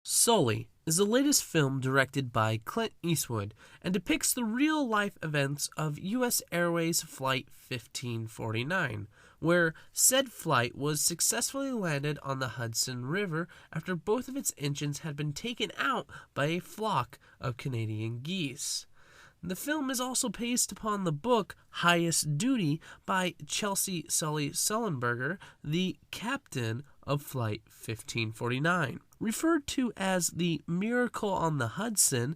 Sully is the latest film directed by Clint Eastwood and depicts the real-life events of US Airways Flight 1549, where said flight was successfully landed on the Hudson River after both of its engines had been taken out by a flock of Canadian geese. The film is also based upon the book Highest Duty by Sully Sullenberger, the captain of Flight 1549. Referred to as the Miracle on the Hudson,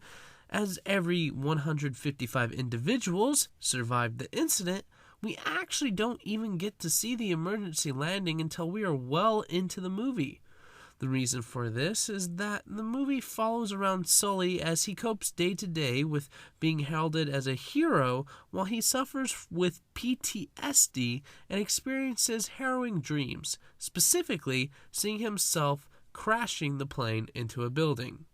as every 155 individuals survived the incident, we actually don't even get to see the emergency landing until we are well into the movie. The reason for this is that the movie follows around Sully as he copes day to day with being heralded as a hero while he suffers with PTSD and experiences harrowing dreams, specifically seeing himself crashing the plane into a building.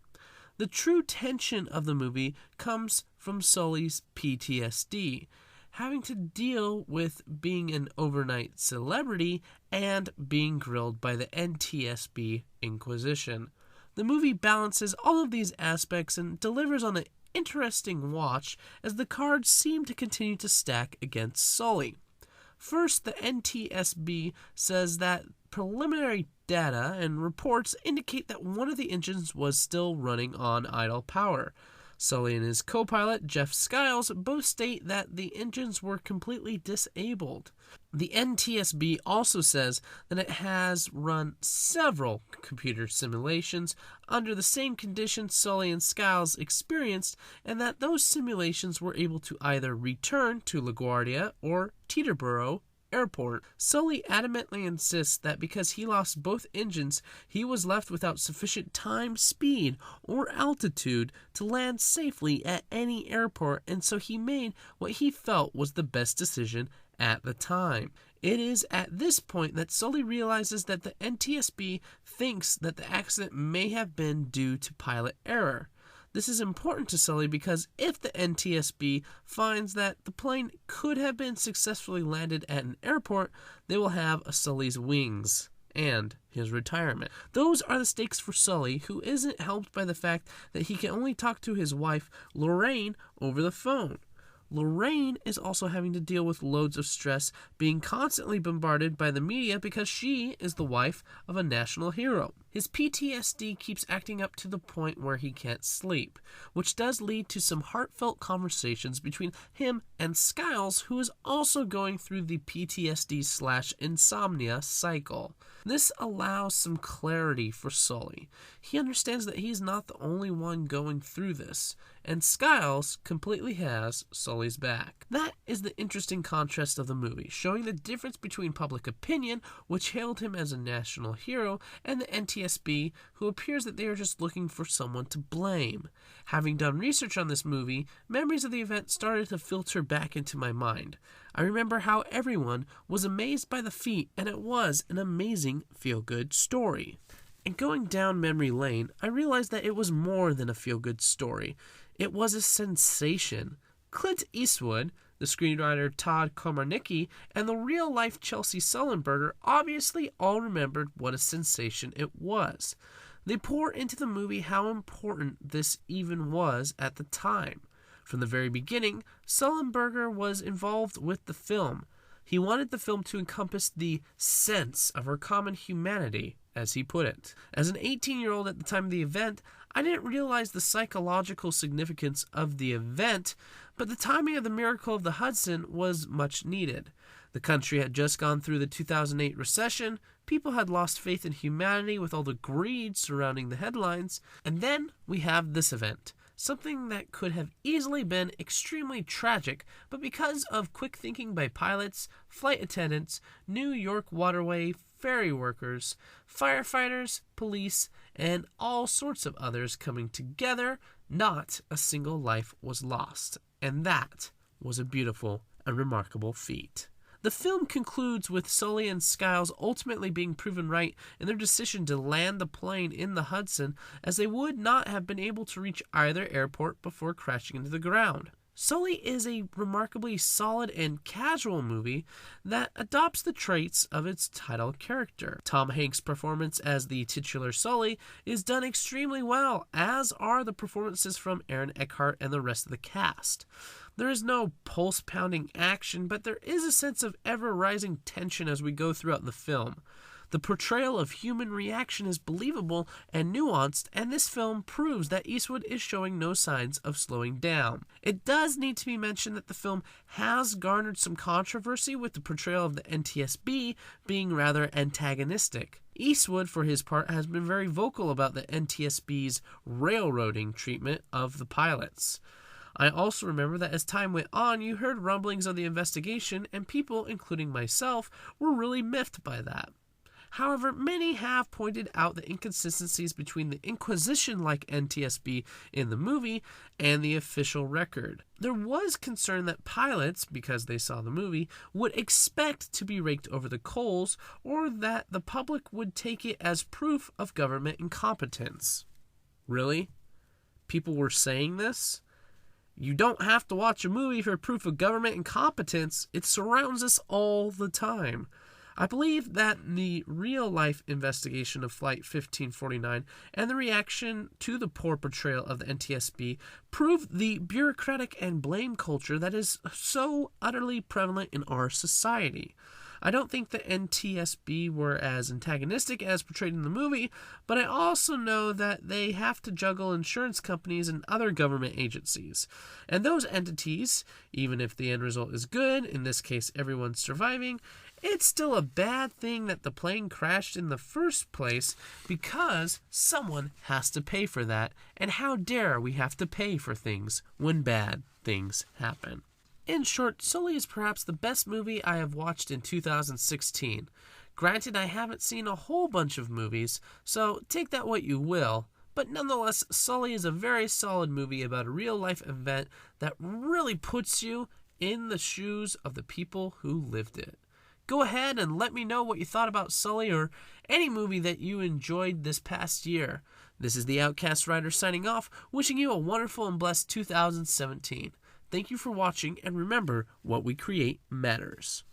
The true tension of the movie comes from Sully's PTSD, having to deal with being an overnight celebrity and being grilled by the NTSB Inquisition. The movie balances all of these aspects and delivers on an interesting watch as the cards seem to continue to stack against Sully. First, the NTSB says that preliminary data and reports indicate that one of the engines was still running on idle power. Sully and his co-pilot, Jeff Skiles, both state that the engines were completely disabled. The NTSB also says that it has run several computer simulations under the same conditions Sully and Skiles experienced, and that those simulations were able to either return to LaGuardia or Teterboro Airport. Sully adamantly insists that because he lost both engines, he was left without sufficient time, speed, or altitude to land safely at any airport, and so he made what he felt was the best decision at the time. It is at this point that Sully realizes that the NTSB thinks that the accident may have been due to pilot error. This is important to Sully because if the NTSB finds that the plane could have been successfully landed at an airport, they will have a Sully's wings and his retirement. Those are the stakes for Sully, who isn't helped by the fact that he can only talk to his wife, Lorraine, over the phone. Lorraine is also having to deal with loads of stress, being constantly bombarded by the media because she is the wife of a national hero. His PTSD keeps acting up to the point where he can't sleep, which does lead to some heartfelt conversations between him and Skiles, who is also going through the PTSD/insomnia cycle. This allows some clarity for Sully. He understands that he's not the only one going through this, and Skiles completely has Sully's back. That is the interesting contrast of the movie, showing the difference between public opinion, which hailed him as a national hero, and the NTSB, who appears that they are just looking for someone to blame. Having done research on this movie, memories of the event started to filter back into my mind. I remember how everyone was amazed by the feat, and it was an amazing feel-good story. And going down memory lane, I realized that it was more than a feel-good story. It was a sensation. Clint Eastwood, the screenwriter Todd Komarnicki, and the real-life Chelsea Sullenberger obviously all remembered what a sensation it was. They pour into the movie how important this even was at the time. From the very beginning, Sullenberger was involved with the film. He wanted the film to encompass the sense of our common humanity, as he put it. As an 18-year-old at the time of the event, I didn't realize the psychological significance of the event, but the timing of the Miracle of the Hudson was much needed. The country had just gone through the 2008 recession, people had lost faith in humanity with all the greed surrounding the headlines, and then we have this event. Something that could have easily been extremely tragic, but because of quick thinking by pilots, flight attendants, New York waterway, ferry workers, firefighters, police, and all sorts of others coming together, not a single life was lost. And that was a beautiful and remarkable feat. The film concludes with Sully and Skiles ultimately being proven right in their decision to land the plane in the Hudson, as they would not have been able to reach either airport before crashing into the ground. Sully is a remarkably solid and casual movie that adopts the traits of its title character. Tom Hanks' performance as the titular Sully is done extremely well, as are the performances from Aaron Eckhart and the rest of the cast. There is no pulse-pounding action, but there is a sense of ever-rising tension as we go throughout the film. The portrayal of human reaction is believable and nuanced, and this film proves that Eastwood is showing no signs of slowing down. It does need to be mentioned that the film has garnered some controversy, with the portrayal of the NTSB being rather antagonistic. Eastwood, for his part, has been very vocal about the NTSB's railroading treatment of the pilots. I also remember that as time went on, you heard rumblings of the investigation, and people, including myself, were really miffed by that. However, many have pointed out the inconsistencies between the Inquisition-like NTSB in the movie and the official record. There was concern that pilots, because they saw the movie, would expect to be raked over the coals, or that the public would take it as proof of government incompetence. Really? People were saying this? You don't have to watch a movie for proof of government incompetence. It surrounds us all the time. I believe that the real-life investigation of Flight 1549 and the reaction to the poor portrayal of the NTSB prove the bureaucratic and blame culture that is so utterly prevalent in our society. I don't think the NTSB were as antagonistic as portrayed in the movie, but I also know that they have to juggle insurance companies and other government agencies. And those entities, even if the end result is good, in this case everyone's surviving, it's still a bad thing that the plane crashed in the first place, because someone has to pay for that, and how dare we have to pay for things when bad things happen. In short, Sully is perhaps the best movie I have watched in 2016. Granted, I haven't seen a whole bunch of movies, so take that what you will, but nonetheless, Sully is a very solid movie about a real-life event that really puts you in the shoes of the people who lived it. Go ahead and let me know what you thought about Sully or any movie that you enjoyed this past year. This is the OutcastWriter signing off, wishing you a wonderful and blessed 2017. Thank you for watching, and remember, what we create matters.